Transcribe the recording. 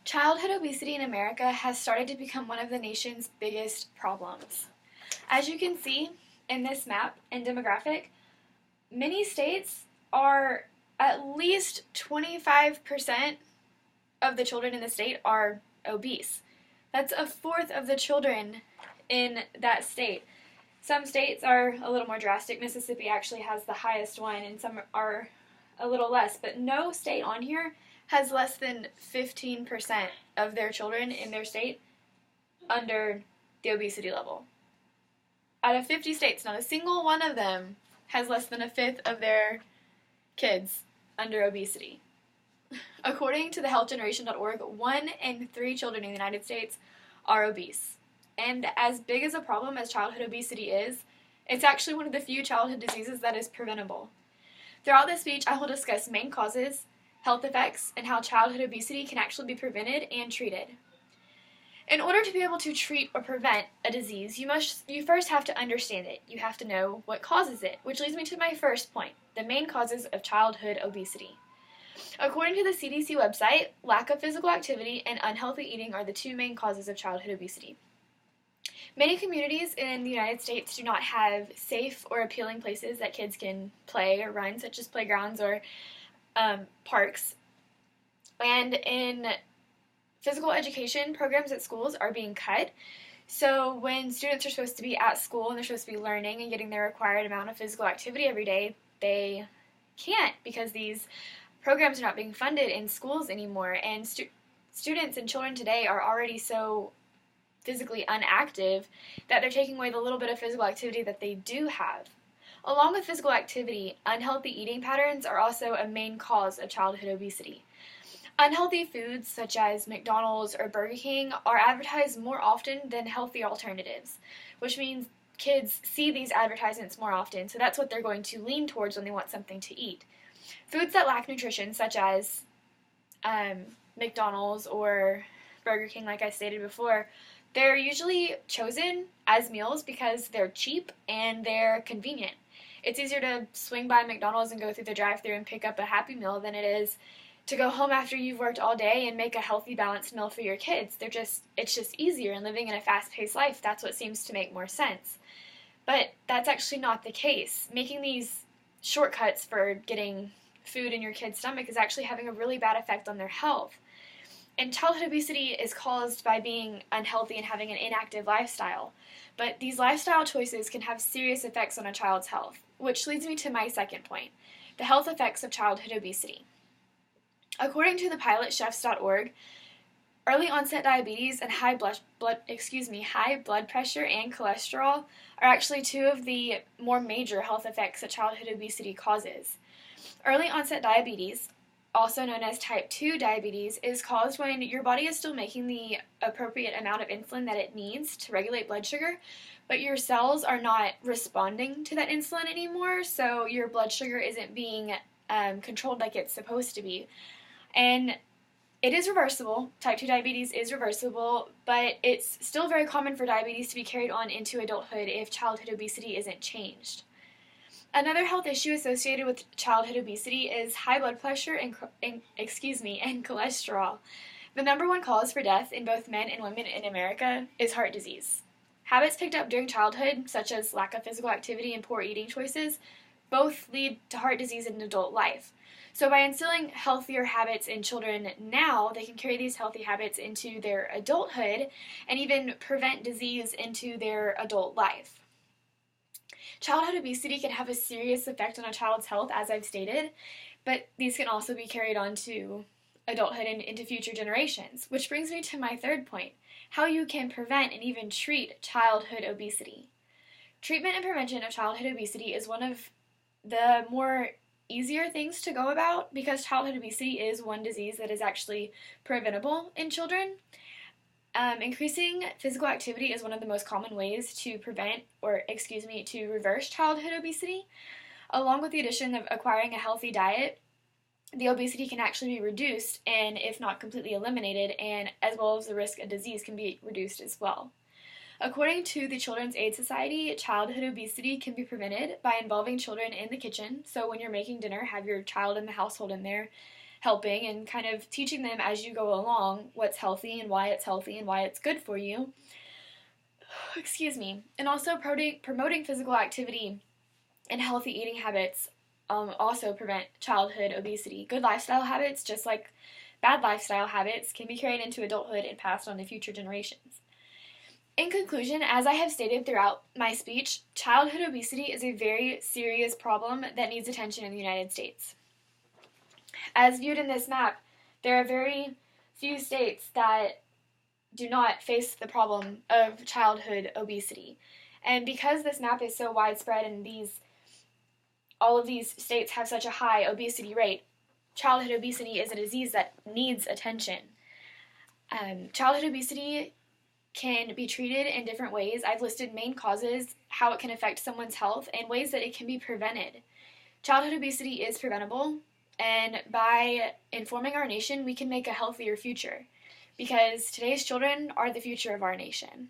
Childhood obesity in America has started to become one of the nation's biggest problems. As you can see in this map and demographic, many states are at least 25% of the children in the state are obese. That's a fourth of the children in that state. Some states are a little more drastic. Mississippi actually has the highest one, and some are a little less, but no state on here has less than 15% of their children in their state under the obesity level. Out of 50 states, not a single one of them has less than a fifth of their kids under obesity. According to the healthgeneration.org, 1 in 3 children in the United States are obese. And as big as a problem as childhood obesity is, it's actually one of the few childhood diseases that is preventable. Throughout this speech, I will discuss main causes, health effects, and how childhood obesity can actually be prevented and treated. In order to be able to treat or prevent a disease, you first have to understand it. You have to know what causes it, which leads me to my first point, the main causes of childhood obesity. According to the CDC website, lack of physical activity and unhealthy eating are the 2 main causes of childhood obesity. Many communities in the United States do not have safe or appealing places that kids can play or run, such as playgrounds or parks. And in physical education, programs at schools are being cut. So when students are supposed to be at school and they're supposed to be learning and getting their required amount of physical activity every day, they can't because these programs are not being funded in schools anymore. And students and children today are already so physically inactive that they're taking away the little bit of physical activity that they do have. Along with physical activity, unhealthy eating patterns are also a main cause of childhood obesity. Unhealthy foods such as McDonald's or Burger King are advertised more often than healthy alternatives, which means kids see these advertisements more often, so that's what they're going to lean towards when they want something to eat. Foods that lack nutrition, such as McDonald's or Burger King, like I stated before, they're usually chosen as meals because they're cheap and they're convenient. It's easier to swing by McDonald's and go through the drive-thru and pick up a Happy Meal than it is to go home after you've worked all day and make a healthy, balanced meal for your kids. It's just easier, and living in a fast-paced life, that's what seems to make more sense. But that's actually not the case. Making these shortcuts for getting food in your kid's stomach is actually having a really bad effect on their health. And childhood obesity is caused by being unhealthy and having an inactive lifestyle. But these lifestyle choices can have serious effects on a child's health, which leads me to my second point, the health effects of childhood obesity. According to thepilotchefs.org, early onset diabetes and high blood pressure and cholesterol are actually 2 of the more major health effects that childhood obesity causes. Early onset diabetes, also known as type 2 diabetes, is caused when your body is still making the appropriate amount of insulin that it needs to regulate blood sugar, but your cells are not responding to that insulin anymore, so your blood sugar isn't being controlled like it's supposed to be. And it is reversible. Type 2 diabetes is reversible, but it's still very common for diabetes to be carried on into adulthood if childhood obesity isn't changed. Another health issue associated with childhood obesity is high blood pressure and cholesterol. The number 1 cause for death in both men and women in America is heart disease. Habits picked up during childhood, such as lack of physical activity and poor eating choices, both lead to heart disease in adult life. So by instilling healthier habits in children now, they can carry these healthy habits into their adulthood and even prevent disease into their adult life. Childhood obesity can have a serious effect on a child's health, as I've stated, but these can also be carried on to adulthood and into future generations, which brings me to my third point, how you can prevent and even treat childhood obesity. Treatment and prevention of childhood obesity is one of the more easier things to go about because childhood obesity is one disease that is actually preventable in children. Increasing physical activity is one of the most common ways to to reverse childhood obesity. Along with the addition of acquiring a healthy diet, the obesity can actually be reduced and if not completely eliminated, and as well as the risk of disease can be reduced as well. According to the Children's Aid Society, childhood obesity can be prevented by involving children in the kitchen. So when you're making dinner, have your child in the household in there helping and kind of teaching them as you go along what's healthy and why it's good for you. Excuse me. And also promoting physical activity and healthy eating habits also prevent childhood obesity. Good lifestyle habits, just like bad lifestyle habits, can be carried into adulthood and passed on to future generations. In conclusion, as I have stated throughout my speech, childhood obesity is a very serious problem that needs attention in the United States. As viewed in this map, there are very few states that do not face the problem of childhood obesity. And because this map is so widespread and all of these states have such a high obesity rate, childhood obesity is a disease that needs attention. Childhood obesity can be treated in different ways. I've listed main causes, how it can affect someone's health, and ways that it can be prevented. Childhood obesity is preventable, and by informing our nation, we can make a healthier future, because today's children are the future of our nation.